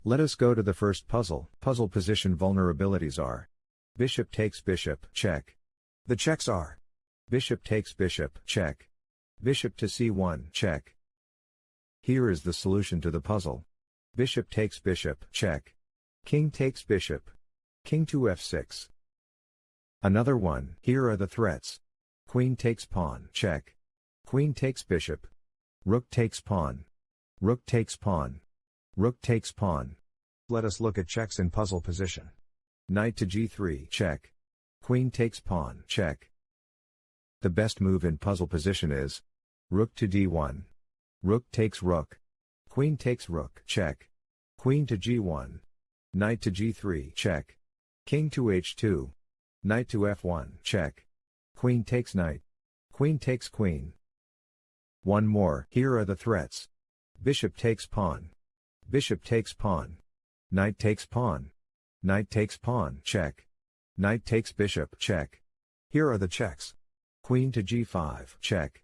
Let us go to the first puzzle. Puzzle position vulnerabilities are: bishop takes bishop, check. The checks are: bishop takes bishop, check. Bishop to c1, check. Here is the solution to the puzzle. Bishop takes bishop, check. King takes bishop. King to f6. Another one. Here are the threats. Queen takes pawn, check. Queen takes bishop. Rook takes pawn. Rook takes pawn. Rook takes pawn. Let us look at checks in puzzle position. Knight to g3, check. Queen takes pawn, check. The best move in puzzle position is rook to d1. Rook takes rook. Queen takes rook, check. Queen to g1. Knight to g3, check. King to h2. Knight to f1, check. Queen takes knight. Queen takes queen. One more. Here are the threats. Bishop takes pawn. Bishop takes pawn. Knight takes pawn. Knight takes pawn, check. Knight takes bishop, check. Here are the checks. Queen to g5, check.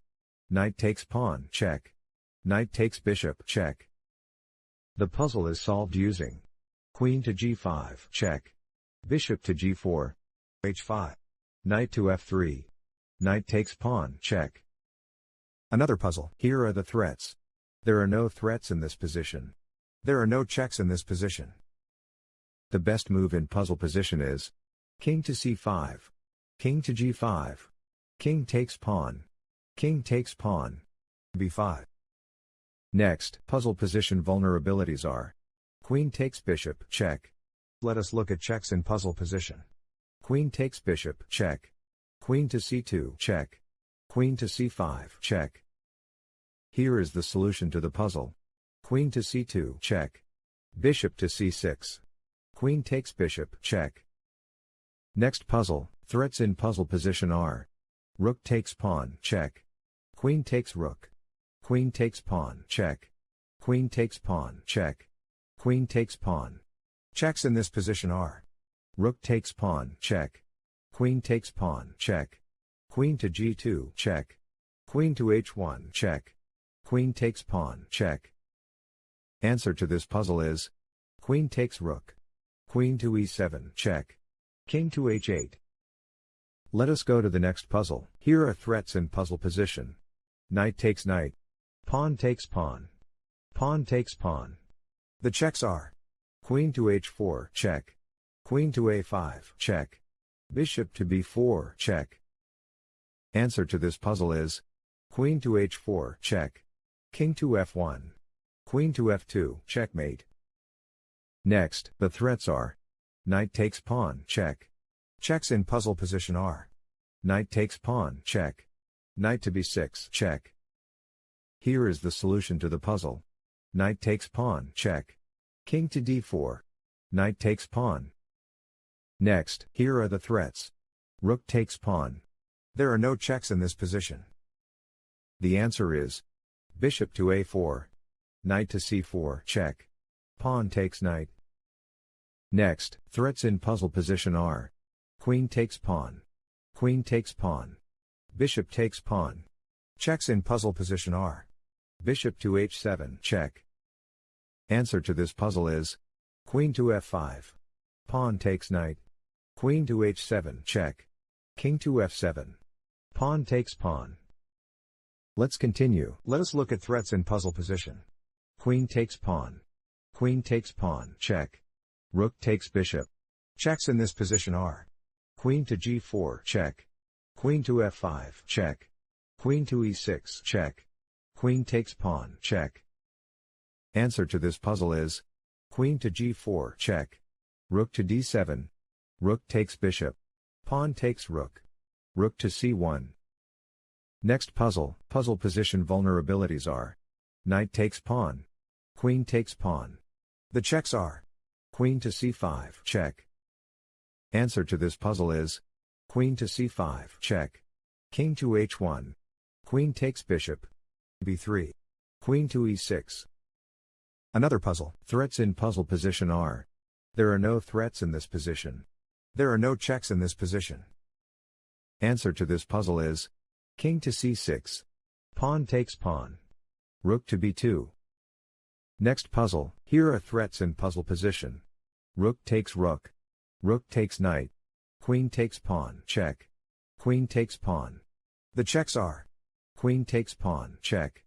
Knight takes pawn, check. Knight takes bishop, check. The puzzle is solved using queen to g5, check. Bishop to g4, h5. Knight to f3. Knight takes pawn, check. Another puzzle. Here are the threats. There are no threats in this position. There are no checks in this position. The best move in puzzle position is king to c5. King to g5. King takes pawn. King takes pawn. b5. Next, puzzle position vulnerabilities are queen takes bishop, check. Let us look at checks in puzzle position. Queen takes bishop, check. Queen to c2, check. Queen to c5, check. Here is the solution to the puzzle. Queen to c2, check. Bishop to c6. Queen takes bishop, check. Next puzzle. Threats in puzzle position are rook takes pawn, check. Queen takes rook. Queen takes pawn, check. Queen takes pawn, check. Queen takes pawn. Checks in this position are rook takes pawn, check. Queen takes pawn, check. Queen to g2, check. Queen to h1, check. Queen takes pawn, check. Answer to this puzzle is queen takes rook. Queen to e7, check. King to h8. Let us go to the next puzzle. Here are threats in puzzle position. Knight takes knight. Pawn takes pawn. Pawn takes pawn. The checks are queen to h4, check. Queen to a5, check. Bishop to b4, check. Answer to this puzzle is queen to h4, check. King to f1. Queen to f2, checkmate. Next, the threats are knight takes pawn, check. Checks in puzzle position are knight takes pawn, check. Knight to b6, check. Here is the solution to the puzzle. Knight takes pawn, check. King to d4. Knight takes pawn. Next, here are the threats. Rook takes pawn. There are no checks in this position. The answer is bishop to a4. Knight to c4, check. Pawn takes knight. Next, threats in puzzle position are queen takes pawn. Queen takes pawn. Bishop takes pawn. Checks in puzzle position are bishop to h7, check. Answer to this puzzle is queen to f5. Pawn takes knight. Queen to h7, check. King to f7. Pawn takes pawn. Let's continue. Let us look at threats in puzzle position. Queen takes pawn. Queen takes pawn, check. Rook takes bishop. Checks in this position are queen to g4, check. Queen to f5, check. Queen to e6, check. Queen takes pawn, check. Answer to this puzzle is queen to g4, check. Rook to d7. Rook takes bishop. Pawn takes rook. Rook to c1. Next puzzle. Puzzle position vulnerabilities are knight takes pawn. Queen takes pawn. The checks are queen to c5, check. Answer to this puzzle is queen to c5, check. King to h1. Queen takes bishop. b3. Queen to e6. Another puzzle. Threats in puzzle position are there are no threats in this position. There are no checks in this position. Answer to this puzzle is king to c6. Pawn takes pawn. Rook to b2. Next puzzle, here are threats in puzzle position. Rook takes rook. Rook takes knight. Queen takes pawn, check. Queen takes pawn. The checks are. Queen takes pawn, check.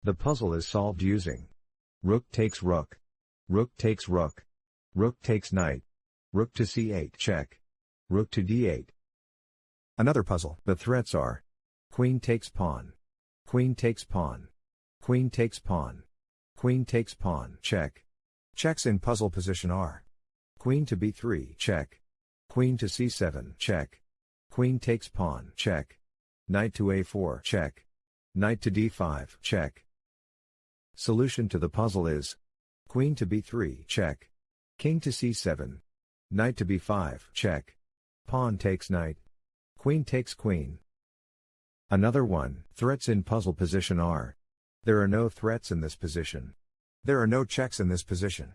The puzzle is solved using. Rook takes rook. Rook takes rook. Rook takes knight. Rook to c8, check. Rook to d8. Another puzzle. The threats are. Queen takes pawn. Queen takes pawn. Queen takes pawn. Queen takes pawn, check. Checks in puzzle position are. Queen to b3, check. Queen to c7, check. Queen takes pawn, check. Knight to a4, check. Knight to d5, check. Solution to the puzzle is. Queen to b3, check. King to c7. Knight to b5, check. Pawn takes knight. Queen takes queen. Another one. Threats in puzzle position are. There are no threats in this position. There are no checks in this position.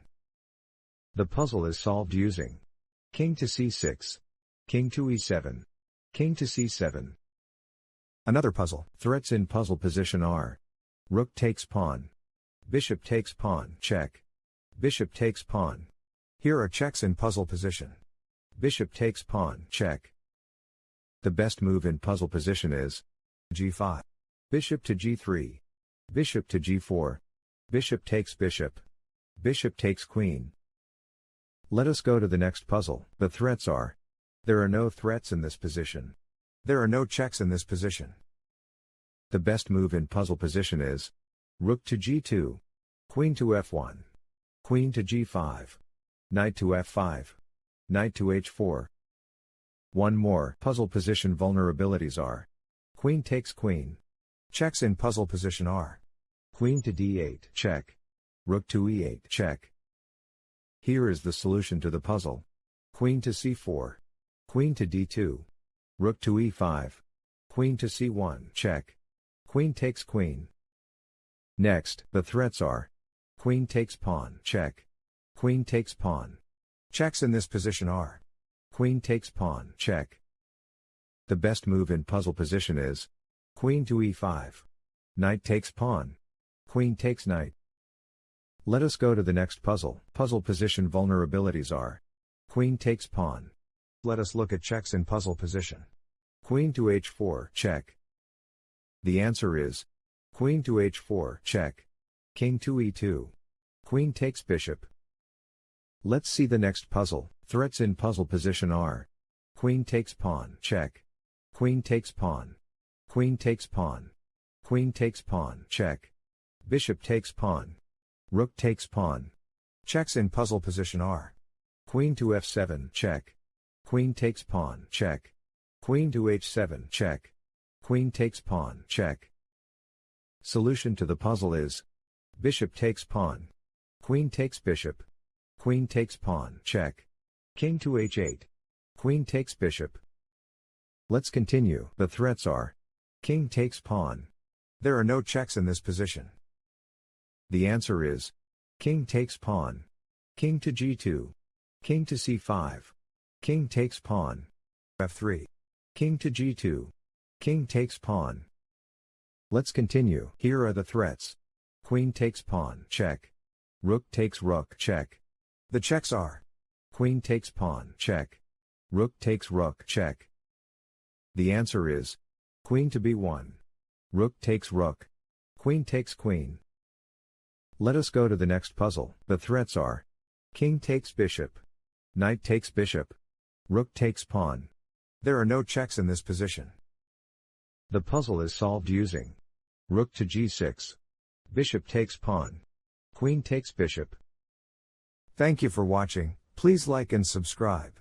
The puzzle is solved using. King to c6. King to e7. King to c7. Another puzzle. Threats in puzzle position are. Rook takes pawn. Bishop takes pawn, check. Bishop takes pawn. Here are checks in puzzle position. Bishop takes pawn, check. The best move in puzzle position is. g5. Bishop to g3. Bishop to g4. Bishop takes bishop. Bishop takes queen. Let us go to the next puzzle. The threats are. There are no threats in this position. There are no checks in this position. The best move in puzzle position is. Rook to g2. Queen to f1. Queen to g5. Knight to f5. Knight to h4. One more. Puzzle position vulnerabilities are. Queen takes queen. Checks in puzzle position are. Queen to d8, check. Rook to e8, check. Here is the solution to the puzzle. Queen to c4. Queen to d2. Rook to e5. Queen to c1, check. Queen takes queen. Next, the threats are. Queen takes pawn, check. Queen takes pawn. Checks in this position are. Queen takes pawn, check. The best move in puzzle position is. Queen to e5. Knight takes pawn. Queen takes knight. Let us go to the next puzzle. Puzzle position vulnerabilities are. Queen takes pawn. Let us look at checks in puzzle position. Queen to h4, check. The answer is. Queen to h4, check. King to e2. Queen takes bishop. Let's see the next puzzle. Threats in puzzle position are. Queen takes pawn, check. Queen takes pawn. Queen takes pawn. Queen takes pawn, check. Bishop takes pawn. Rook takes pawn. Checks in puzzle position are. Queen to f7, check. Queen takes pawn, check. Queen to h7, check. Queen takes pawn, check. Solution to the puzzle is. Bishop takes pawn. Queen takes bishop. Queen takes pawn, check. King to h8. Queen takes bishop. Let's continue. The threats are. King takes pawn. There are no checks in this position. The answer is. King takes pawn. King to g2. King to c5. King takes pawn. f3. King to g2. King takes pawn. Let's continue. Here are the threats. Queen takes pawn, check. Rook takes rook, check. The checks are. Queen takes pawn, check. Rook takes rook, check. The answer is. Queen to b1. Rook takes rook. Queen takes queen. Let us go to the next puzzle. The threats are. King takes bishop. Knight takes bishop. Rook takes pawn. There are no checks in this position. The puzzle is solved using. Rook to g6. Bishop takes pawn. Queen takes bishop. Thank you for watching. Please like and subscribe.